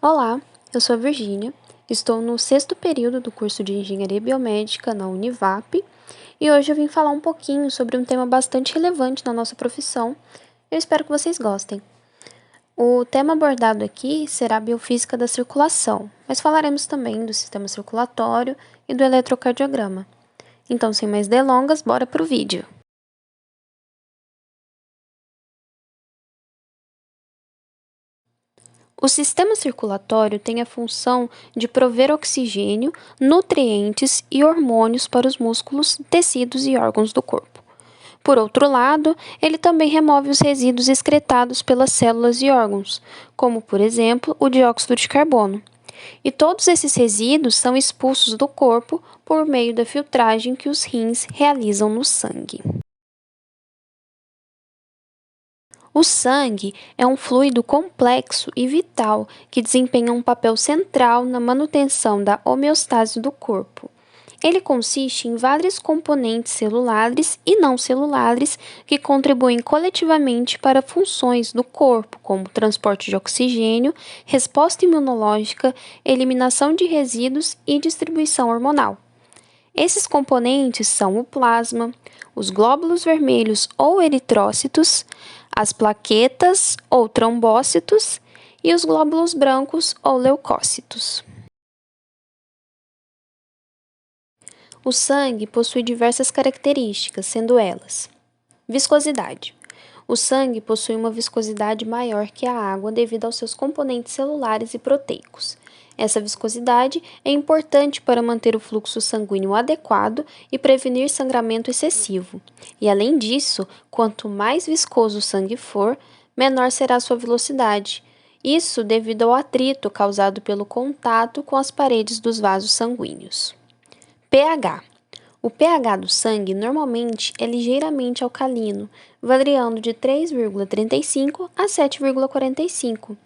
Olá, eu sou a Virgínia, estou no 6º período do curso de Engenharia Biomédica na Univap e hoje eu vim falar um pouquinho sobre um tema bastante relevante na nossa profissão. Eu espero que vocês gostem. O tema abordado aqui será a biofísica da circulação, mas falaremos também do sistema circulatório e do eletrocardiograma. Então, sem mais delongas, bora pro vídeo. O sistema circulatório tem a função de prover oxigênio, nutrientes e hormônios para os músculos, tecidos e órgãos do corpo. Por outro lado, ele também remove os resíduos excretados pelas células e órgãos, como, por exemplo, o dióxido de carbono. E todos esses resíduos são expulsos do corpo por meio da filtragem que os rins realizam no sangue. O sangue é um fluido complexo e vital que desempenha um papel central na manutenção da homeostase do corpo. Ele consiste em vários componentes celulares e não celulares que contribuem coletivamente para funções do corpo, como transporte de oxigênio, resposta imunológica, eliminação de resíduos e distribuição hormonal. Esses componentes são o plasma, os glóbulos vermelhos ou eritrócitos, as plaquetas ou trombócitos e os glóbulos brancos ou leucócitos. O sangue possui diversas características, sendo elas: viscosidade. O sangue possui uma viscosidade maior que a água devido aos seus componentes celulares e proteicos. Essa viscosidade é importante para manter o fluxo sanguíneo adequado e prevenir sangramento excessivo. E além disso, quanto mais viscoso o sangue for, menor será sua velocidade. Isso devido ao atrito causado pelo contato com as paredes dos vasos sanguíneos. pH. O pH do sangue normalmente é ligeiramente alcalino, variando de 3,35 a 7,45.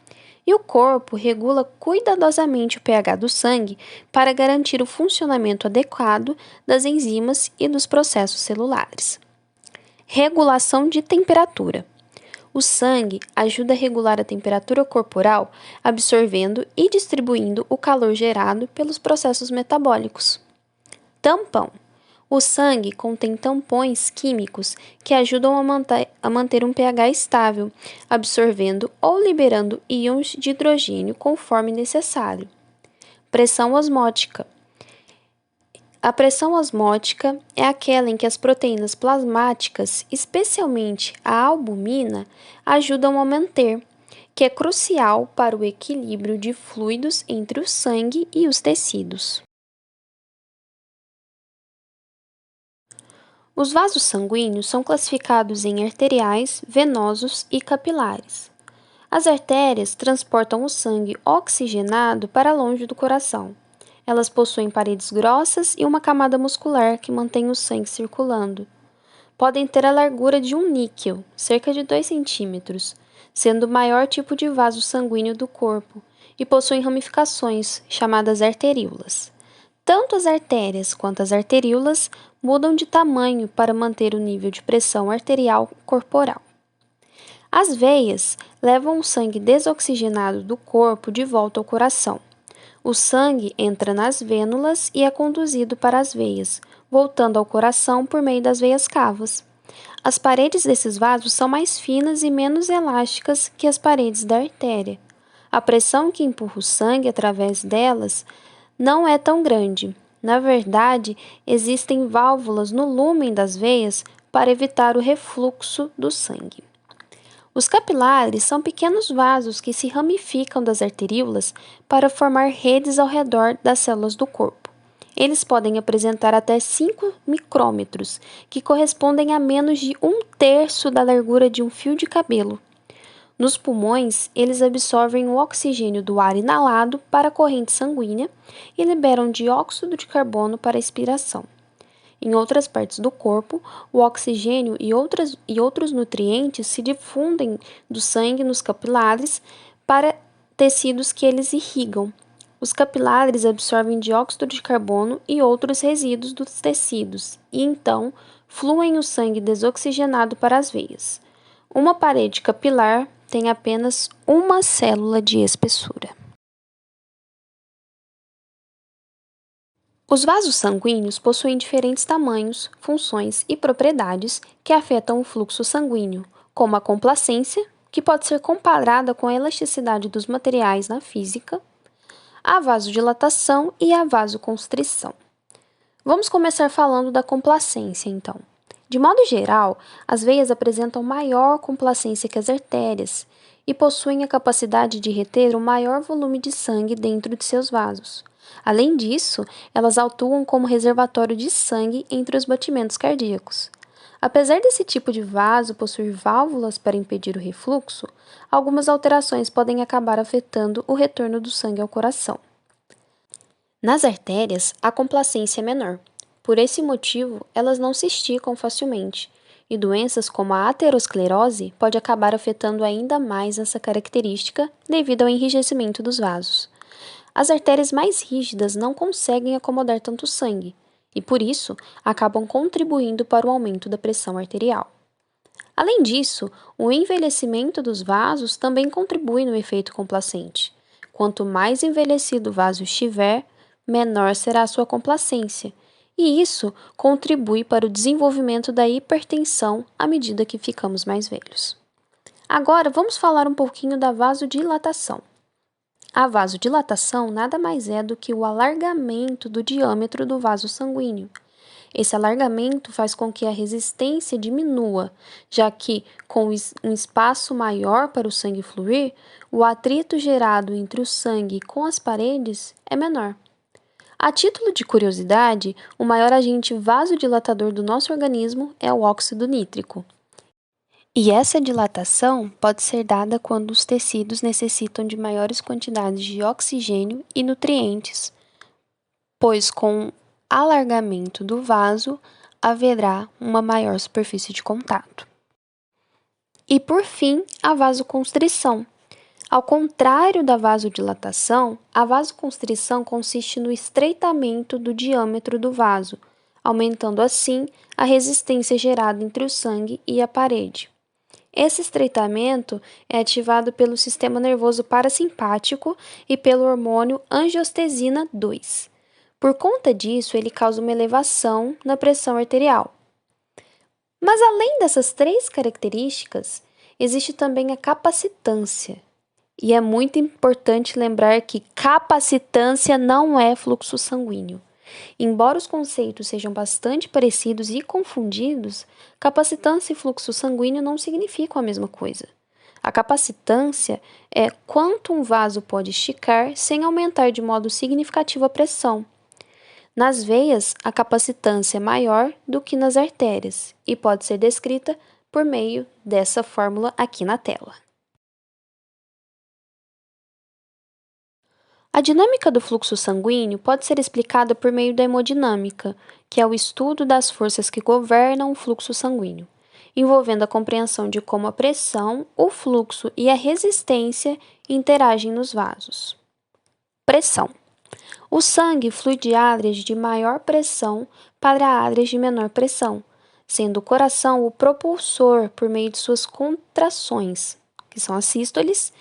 E o corpo regula cuidadosamente o pH do sangue para garantir o funcionamento adequado das enzimas e dos processos celulares. Regulação de temperatura. O sangue ajuda a regular a temperatura corporal, absorvendo e distribuindo o calor gerado pelos processos metabólicos. Tampão. O sangue contém tampões químicos que ajudam a manter um pH estável, absorvendo ou liberando íons de hidrogênio conforme necessário. Pressão osmótica. A pressão osmótica é aquela em que as proteínas plasmáticas, especialmente a albumina, ajudam a manter, que é crucial para o equilíbrio de fluidos entre o sangue e os tecidos. Os vasos sanguíneos são classificados em arteriais, venosos e capilares. As artérias transportam o sangue oxigenado para longe do coração. Elas possuem paredes grossas e uma camada muscular que mantém o sangue circulando. Podem ter a largura de um níquel, cerca de 2 centímetros, sendo o maior tipo de vaso sanguíneo do corpo, e possuem ramificações, chamadas arteríolas. Tanto as artérias quanto as arteríolas mudam de tamanho para manter o nível de pressão arterial corporal. As veias levam o sangue desoxigenado do corpo de volta ao coração. O sangue entra nas vênulas e é conduzido para as veias, voltando ao coração por meio das veias cavas. As paredes desses vasos são mais finas e menos elásticas que as paredes da artéria. A pressão que empurra o sangue através delas não é tão grande. Na verdade, existem válvulas no lúmen das veias para evitar o refluxo do sangue. Os capilares são pequenos vasos que se ramificam das arteríolas para formar redes ao redor das células do corpo. Eles podem apresentar até 5 micrômetros, que correspondem a menos de 1/3 da largura de um fio de cabelo. Nos pulmões, eles absorvem o oxigênio do ar inalado para a corrente sanguínea e liberam dióxido de carbono para a expiração. Em outras partes do corpo, o oxigênio e outros nutrientes se difundem do sangue nos capilares para tecidos que eles irrigam. Os capilares absorvem dióxido de carbono e outros resíduos dos tecidos e, então, fluem o sangue desoxigenado para as veias. Uma parede capilar tem apenas uma célula de espessura. Os vasos sanguíneos possuem diferentes tamanhos, funções e propriedades que afetam o fluxo sanguíneo, como a complacência, que pode ser comparada com a elasticidade dos materiais na física, a vasodilatação e a vasoconstrição. Vamos começar falando da complacência, então. De modo geral, as veias apresentam maior complacência que as artérias e possuem a capacidade de reter um maior volume de sangue dentro de seus vasos. Além disso, elas atuam como reservatório de sangue entre os batimentos cardíacos. Apesar desse tipo de vaso possuir válvulas para impedir o refluxo, algumas alterações podem acabar afetando o retorno do sangue ao coração. Nas artérias, a complacência é menor. Por esse motivo, elas não se esticam facilmente, e doenças como a aterosclerose pode acabar afetando ainda mais essa característica devido ao enrijecimento dos vasos. As artérias mais rígidas não conseguem acomodar tanto sangue, e por isso acabam contribuindo para o aumento da pressão arterial. Além disso, o envelhecimento dos vasos também contribui no efeito complacente. Quanto mais envelhecido o vaso estiver, menor será a sua complacência, e isso contribui para o desenvolvimento da hipertensão à medida que ficamos mais velhos. Agora, vamos falar um pouquinho da vasodilatação. A vasodilatação nada mais é do que o alargamento do diâmetro do vaso sanguíneo. Esse alargamento faz com que a resistência diminua, já que, com um espaço maior para o sangue fluir, o atrito gerado entre o sangue com as paredes é menor. A título de curiosidade, o maior agente vasodilatador do nosso organismo é o óxido nítrico. E essa dilatação pode ser dada quando os tecidos necessitam de maiores quantidades de oxigênio e nutrientes, pois com alargamento do vaso haverá uma maior superfície de contato. E por fim, a vasoconstrição. Ao contrário da vasodilatação, a vasoconstrição consiste no estreitamento do diâmetro do vaso, aumentando assim a resistência gerada entre o sangue e a parede. Esse estreitamento é ativado pelo sistema nervoso parasimpático e pelo hormônio angiotensina 2. Por conta disso, ele causa uma elevação na pressão arterial. Mas além dessas três características, existe também a capacitância. E é muito importante lembrar que capacitância não é fluxo sanguíneo. Embora os conceitos sejam bastante parecidos e confundidos, capacitância e fluxo sanguíneo não significam a mesma coisa. A capacitância é quanto um vaso pode esticar sem aumentar de modo significativo a pressão. Nas veias, a capacitância é maior do que nas artérias e pode ser descrita por meio dessa fórmula aqui na tela. A dinâmica do fluxo sanguíneo pode ser explicada por meio da hemodinâmica, que é o estudo das forças que governam o fluxo sanguíneo, envolvendo a compreensão de como a pressão, o fluxo e a resistência interagem nos vasos. Pressão. O sangue flui de áreas de maior pressão para áreas de menor pressão, sendo o coração o propulsor por meio de suas contrações, que são as sístoles,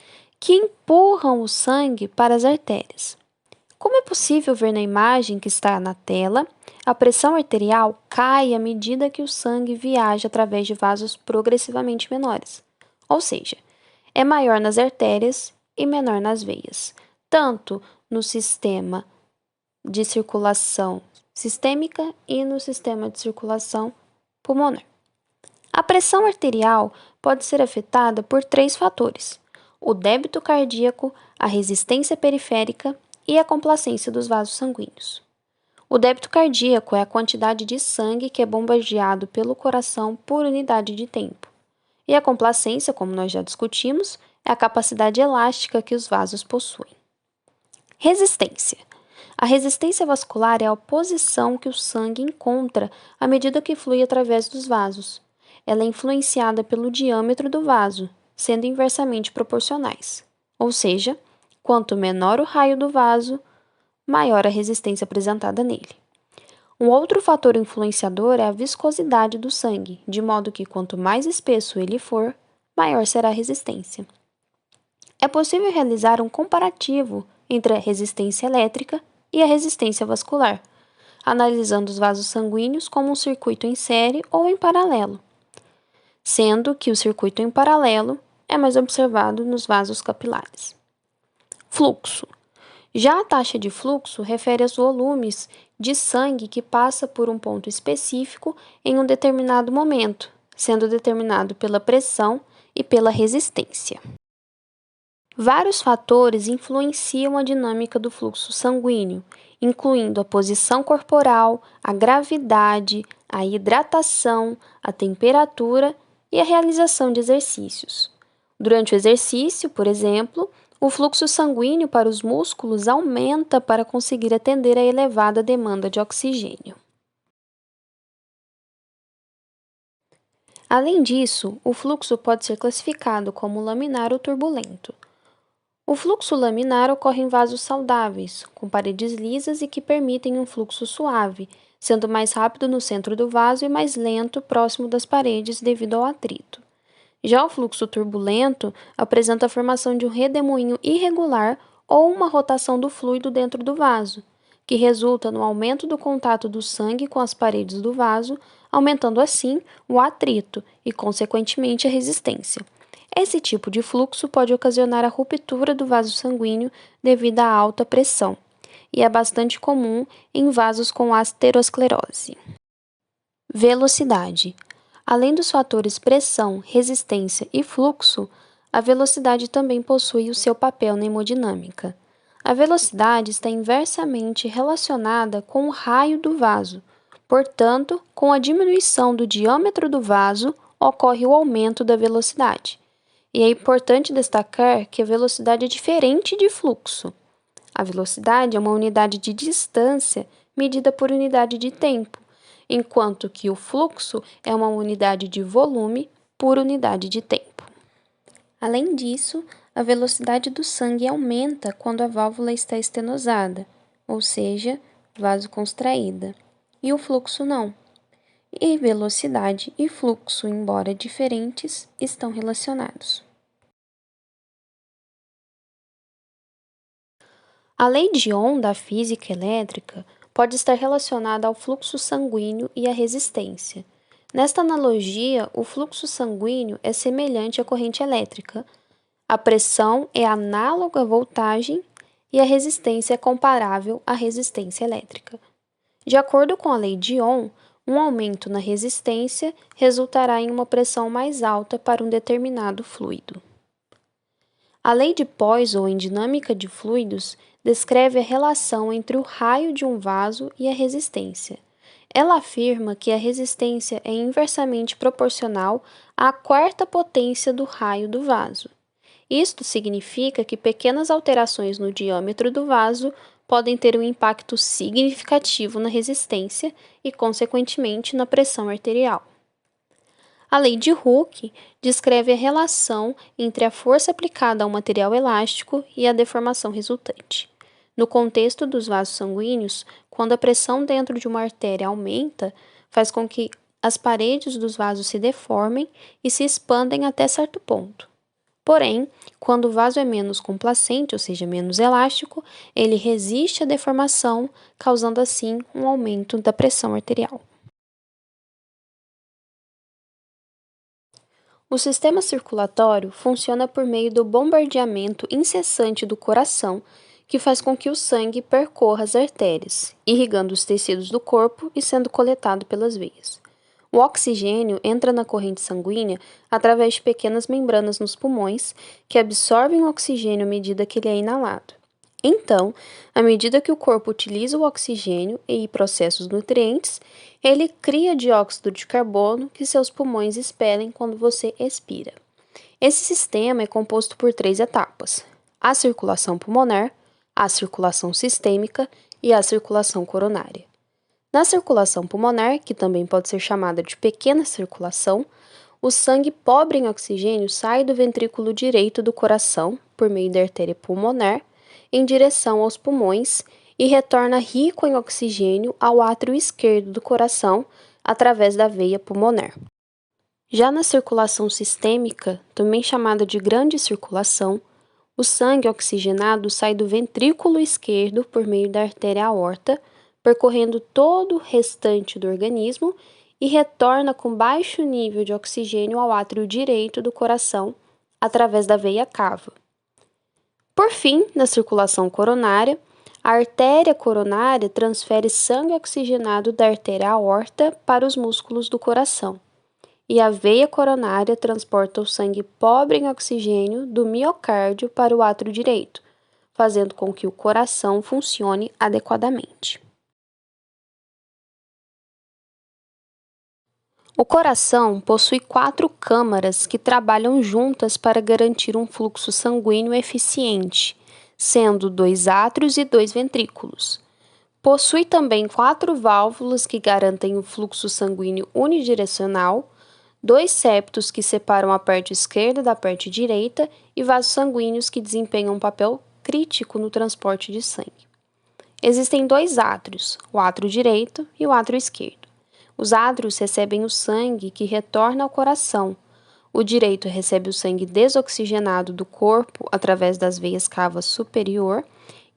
que empurram o sangue para as artérias. Como é possível ver na imagem que está na tela, a pressão arterial cai à medida que o sangue viaja através de vasos progressivamente menores, ou seja, é maior nas artérias e menor nas veias, tanto no sistema de circulação sistêmica e no sistema de circulação pulmonar. A pressão arterial pode ser afetada por três fatores: o débito cardíaco, a resistência periférica e a complacência dos vasos sanguíneos. O débito cardíaco é a quantidade de sangue que é bombardeado pelo coração por unidade de tempo. E a complacência, como nós já discutimos, é a capacidade elástica que os vasos possuem. Resistência. A resistência vascular é a posição que o sangue encontra à medida que flui através dos vasos. Ela é influenciada pelo diâmetro do vaso, sendo inversamente proporcionais. Ou seja, quanto menor o raio do vaso, maior a resistência apresentada nele. Um outro fator influenciador é a viscosidade do sangue, de modo que quanto mais espesso ele for, maior será a resistência. É possível realizar um comparativo entre a resistência elétrica e a resistência vascular. analisando os vasos sanguíneos como um circuito em série ou em paralelo, sendo que o circuito em paralelo é mais observado nos vasos capilares. Fluxo. Já a taxa de fluxo refere aos volumes de sangue que passa por um ponto específico em um determinado momento, sendo determinado pela pressão e pela resistência. Vários fatores influenciam a dinâmica do fluxo sanguíneo, incluindo a posição corporal, a gravidade, a hidratação, a temperatura e a realização de exercícios. Durante o exercício, por exemplo, o fluxo sanguíneo para os músculos aumenta para conseguir atender a elevada demanda de oxigênio. Além disso, o fluxo pode ser classificado como laminar ou turbulento. O fluxo laminar ocorre em vasos saudáveis, com paredes lisas e que permitem um fluxo suave, sendo mais rápido no centro do vaso e mais lento próximo das paredes devido ao atrito. Já o fluxo turbulento apresenta a formação de um redemoinho irregular ou uma rotação do fluido dentro do vaso, que resulta no aumento do contato do sangue com as paredes do vaso, aumentando assim o atrito e, consequentemente, a resistência. Esse tipo de fluxo pode ocasionar a ruptura do vaso sanguíneo devido à alta pressão, e é bastante comum em vasos com aterosclerose. Velocidade. Além dos fatores pressão, resistência e fluxo, a velocidade também possui o seu papel na hemodinâmica. A velocidade está inversamente relacionada com o raio do vaso. Portanto, com a diminuição do diâmetro do vaso, ocorre o aumento da velocidade. E é importante destacar que a velocidade é diferente de fluxo. A velocidade é uma unidade de distância medida por unidade de tempo, enquanto que o fluxo é uma unidade de volume por unidade de tempo. Além disso, a velocidade do sangue aumenta quando a válvula está estenosada, ou seja, vasoconstraída, e o fluxo não. E velocidade e fluxo, embora diferentes, estão relacionados. A lei de Ohm da física elétrica pode estar relacionada ao fluxo sanguíneo e à resistência. Nesta analogia, o fluxo sanguíneo é semelhante à corrente elétrica, a pressão é análoga à voltagem e a resistência é comparável à resistência elétrica. De acordo com a lei de Ohm, um aumento na resistência resultará em uma pressão mais alta para um determinado fluido. A lei de Poisson em dinâmica de fluidos descreve a relação entre o raio de um vaso e a resistência. Ela afirma que a resistência é inversamente proporcional à quarta potência do raio do vaso. Isto significa que pequenas alterações no diâmetro do vaso podem ter um impacto significativo na resistência e, consequentemente, na pressão arterial. A lei de Hooke descreve a relação entre a força aplicada ao material elástico e a deformação resultante. No contexto dos vasos sanguíneos, quando a pressão dentro de uma artéria aumenta, faz com que as paredes dos vasos se deformem e se expandem até certo ponto. Porém, quando o vaso é menos complacente, ou seja, menos elástico, ele resiste à deformação, causando assim um aumento da pressão arterial. O sistema circulatório funciona por meio do bombardeamento incessante do coração, que faz com que o sangue percorra as artérias, irrigando os tecidos do corpo e sendo coletado pelas veias. O oxigênio entra na corrente sanguínea através de pequenas membranas nos pulmões, que absorvem o oxigênio à medida que ele é inalado. Então, à medida que o corpo utiliza o oxigênio e processa os nutrientes, ele cria dióxido de carbono que seus pulmões expelem quando você expira. Esse sistema é composto por 3 etapas: a circulação pulmonar, a circulação sistêmica e a circulação coronária. Na circulação pulmonar, que também pode ser chamada de pequena circulação, o sangue pobre em oxigênio sai do ventrículo direito do coração, por meio da artéria pulmonar, em direção aos pulmões e retorna rico em oxigênio ao átrio esquerdo do coração, através da veia pulmonar. Já na circulação sistêmica, também chamada de grande circulação, o sangue oxigenado sai do ventrículo esquerdo por meio da artéria aorta, percorrendo todo o restante do organismo e retorna com baixo nível de oxigênio ao átrio direito do coração através da veia cava. Por fim, na circulação coronária, a artéria coronária transfere sangue oxigenado da artéria aorta para os músculos do coração, e a veia coronária transporta o sangue pobre em oxigênio do miocárdio para o átrio direito, fazendo com que o coração funcione adequadamente. O coração possui 4 câmaras que trabalham juntas para garantir um fluxo sanguíneo eficiente, sendo 2 átrios e 2 ventrículos. Possui também 4 válvulas que garantem o fluxo sanguíneo unidirecional, 2 septos que separam a parte esquerda da parte direita e vasos sanguíneos que desempenham um papel crítico no transporte de sangue. Existem 2 átrios, o átrio direito e o átrio esquerdo. Os átrios recebem o sangue que retorna ao coração. O direito recebe o sangue desoxigenado do corpo através das veias cavas superior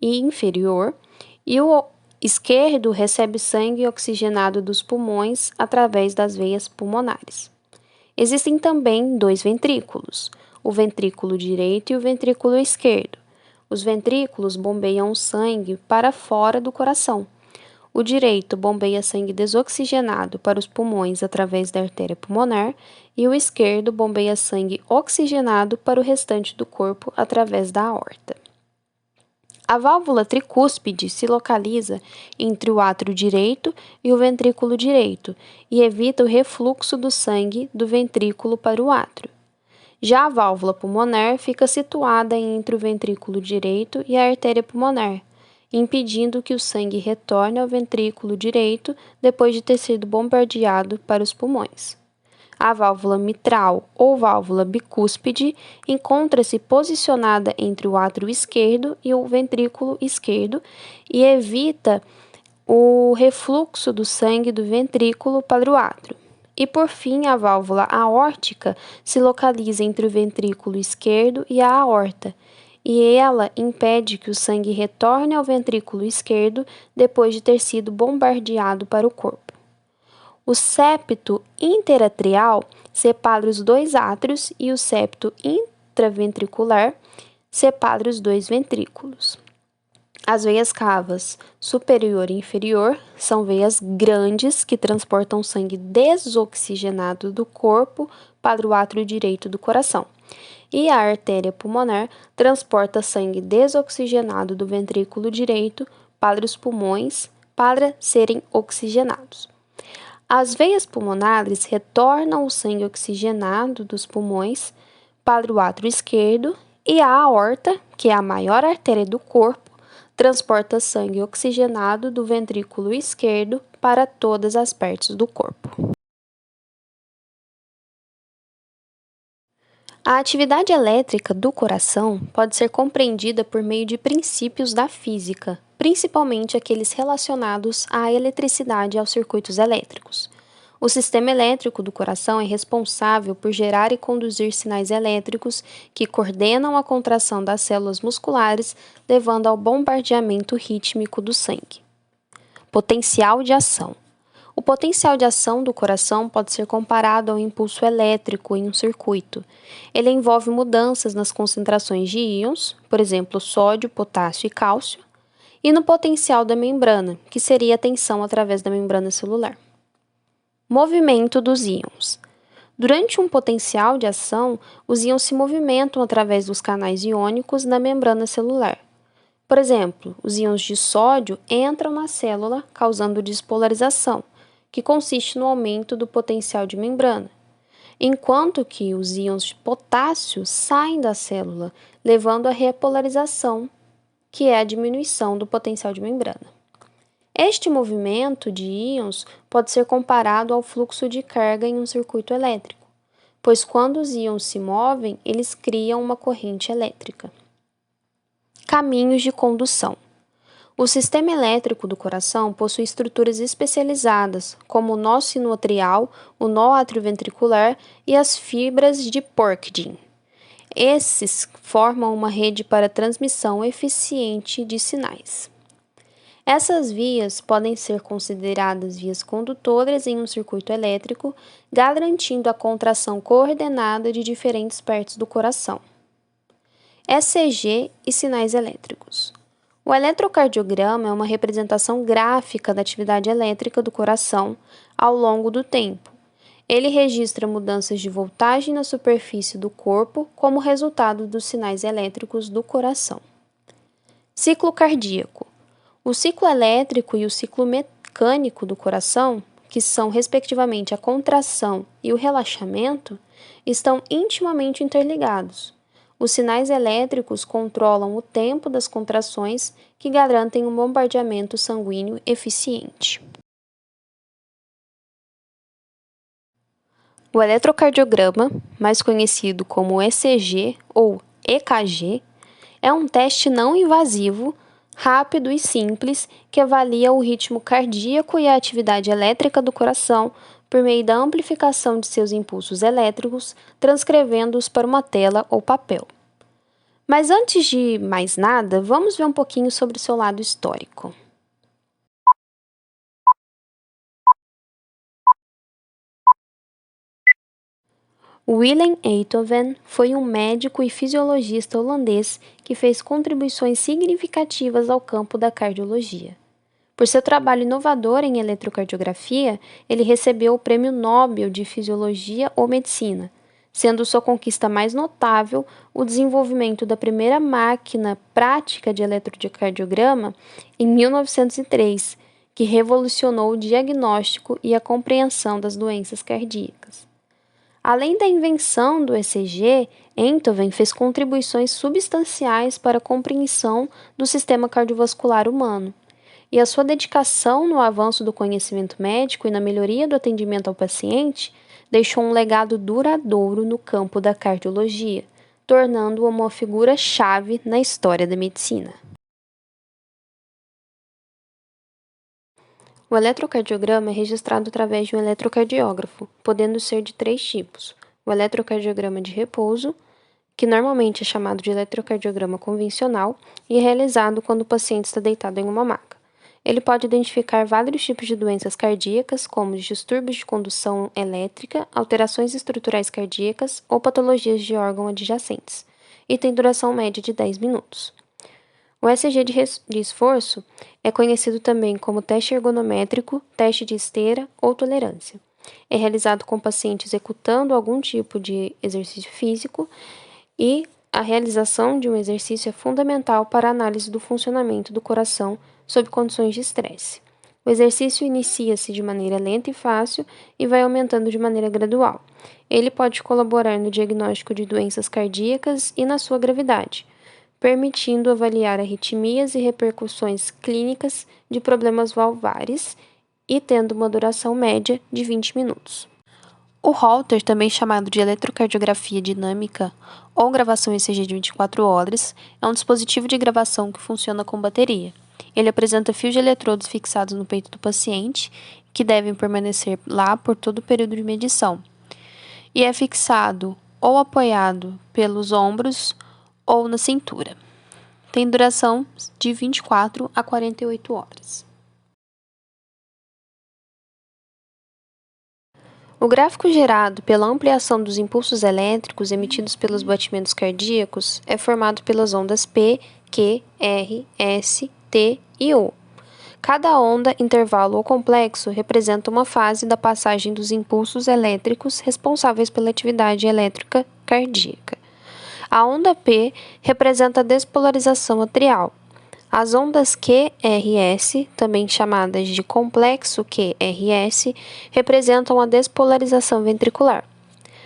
e inferior, e o esquerdo recebe sangue oxigenado dos pulmões através das veias pulmonares. Existem também 2 ventrículos, o ventrículo direito e o ventrículo esquerdo. Os ventrículos bombeiam o sangue para fora do coração. O direito bombeia sangue desoxigenado para os pulmões através da artéria pulmonar e o esquerdo bombeia sangue oxigenado para o restante do corpo através da aorta. A válvula tricúspide se localiza entre o átrio direito e o ventrículo direito e evita o refluxo do sangue do ventrículo para o átrio. Já a válvula pulmonar fica situada entre o ventrículo direito e a artéria pulmonar, impedindo que o sangue retorne ao ventrículo direito depois de ter sido bombardeado para os pulmões. A válvula mitral ou válvula bicúspide encontra-se posicionada entre o átrio esquerdo e o ventrículo esquerdo e evita o refluxo do sangue do ventrículo para o átrio. E por fim, a válvula aórtica se localiza entre o ventrículo esquerdo e a aorta, e ela impede que o sangue retorne ao ventrículo esquerdo depois de ter sido bombardeado para o corpo. O septo interatrial separa os 2 átrios e o septo intraventricular separa os 2 ventrículos. As veias cavas superior e inferior são veias grandes que transportam sangue desoxigenado do corpo para o átrio direito do coração. E a artéria pulmonar transporta sangue desoxigenado do ventrículo direito para os pulmões para serem oxigenados. As veias pulmonares retornam o sangue oxigenado dos pulmões para o átrio esquerdo e a aorta, que é a maior artéria do corpo, transporta sangue oxigenado do ventrículo esquerdo para todas as partes do corpo. A atividade elétrica do coração pode ser compreendida por meio de princípios da física, principalmente aqueles relacionados à eletricidade e aos circuitos elétricos. O sistema elétrico do coração é responsável por gerar e conduzir sinais elétricos que coordenam a contração das células musculares, levando ao bombardeamento rítmico do sangue. Potencial de ação. O potencial de ação do coração pode ser comparado ao impulso elétrico em um circuito. Ele envolve mudanças nas concentrações de íons, por exemplo, sódio, potássio e cálcio, e no potencial da membrana, que seria a tensão através da membrana celular. Movimento dos íons. Durante um potencial de ação, os íons se movimentam através dos canais iônicos na membrana celular. Por exemplo, os íons de sódio entram na célula, causando despolarização, que consiste no aumento do potencial de membrana, enquanto que os íons de potássio saem da célula, levando à repolarização, que é a diminuição do potencial de membrana. Este movimento de íons pode ser comparado ao fluxo de carga em um circuito elétrico, pois quando os íons se movem, eles criam uma corrente elétrica. Caminhos de condução. O sistema elétrico do coração possui estruturas especializadas, como o nó sinoatrial, o nó atrioventricular e as fibras de Purkinje. Esses formam uma rede para transmissão eficiente de sinais. Essas vias podem ser consideradas vias condutoras em um circuito elétrico, garantindo a contração coordenada de diferentes partes do coração. ECG e sinais elétricos. O eletrocardiograma é uma representação gráfica da atividade elétrica do coração ao longo do tempo. Ele registra mudanças de voltagem na superfície do corpo como resultado dos sinais elétricos do coração. Ciclo cardíaco. O ciclo elétrico e o ciclo mecânico do coração, que são respectivamente a contração e o relaxamento, estão intimamente interligados. Os sinais elétricos controlam o tempo das contrações que garantem um bombardeamento sanguíneo eficiente. O eletrocardiograma, mais conhecido como ECG ou EKG, é um teste não invasivo, rápido e simples que avalia o ritmo cardíaco e a atividade elétrica do coração por meio da amplificação de seus impulsos elétricos, transcrevendo-os para uma tela ou papel. Mas antes de mais nada, vamos ver um pouquinho sobre o seu lado histórico. Willem Einthoven foi um médico e fisiologista holandês que fez contribuições significativas ao campo da cardiologia. Por seu trabalho inovador em eletrocardiografia, ele recebeu o Prêmio Nobel de Fisiologia ou Medicina, sendo sua conquista mais notável o desenvolvimento da primeira máquina prática de eletrocardiograma em 1903, que revolucionou o diagnóstico e a compreensão das doenças cardíacas. Além da invenção do ECG, Einthoven fez contribuições substanciais para a compreensão do sistema cardiovascular humano, e a sua dedicação no avanço do conhecimento médico e na melhoria do atendimento ao paciente deixou um legado duradouro no campo da cardiologia, tornando-o uma figura-chave na história da medicina. O eletrocardiograma é registrado através de um eletrocardiógrafo, podendo ser de 3 tipos: o eletrocardiograma de repouso, que normalmente é chamado de eletrocardiograma convencional e é realizado quando o paciente está deitado em uma maca. Ele pode identificar vários tipos de doenças cardíacas, como distúrbios de condução elétrica, alterações estruturais cardíacas ou patologias de órgão adjacentes, e tem duração média de 10 minutos. O ECG de esforço é conhecido também como teste ergonométrico, teste de esteira ou tolerância. É realizado com o paciente executando algum tipo de exercício físico e a realização de um exercício é fundamental para a análise do funcionamento do coração sob condições de estresse. O exercício inicia-se de maneira lenta e fácil e vai aumentando de maneira gradual. Ele pode colaborar no diagnóstico de doenças cardíacas e na sua gravidade, permitindo avaliar arritmias e repercussões clínicas de problemas valvares e tendo uma duração média de 20 minutos. O Holter, também chamado de eletrocardiografia dinâmica ou gravação ECG de 24 horas, é um dispositivo de gravação que funciona com bateria. Ele apresenta fios de eletrodos fixados no peito do paciente, que devem permanecer lá por todo o período de medição, e é fixado ou apoiado pelos ombros ou na cintura. Tem duração de 24 a 48 horas. O gráfico gerado pela ampliação dos impulsos elétricos emitidos pelos batimentos cardíacos é formado pelas ondas P, Q, R, S, T e O. Cada onda, intervalo ou complexo representa uma fase da passagem dos impulsos elétricos responsáveis pela atividade elétrica cardíaca. A onda P representa a despolarização atrial. As ondas QRS, também chamadas de complexo QRS, representam a despolarização ventricular.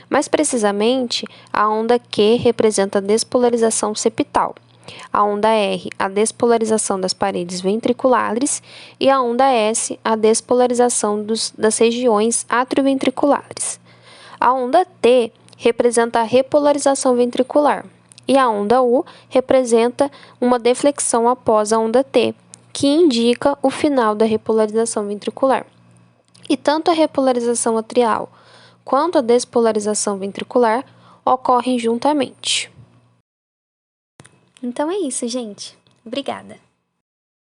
Mais precisamente, a onda Q representa a despolarização septal, a onda R, a despolarização das paredes ventriculares e a onda S, a despolarização das regiões atrioventriculares. A onda T representa a repolarização ventricular. E a onda U representa uma deflexão após a onda T, que indica o final da repolarização ventricular. E tanto a repolarização atrial quanto a despolarização ventricular ocorrem juntamente. Então é isso, gente. Obrigada!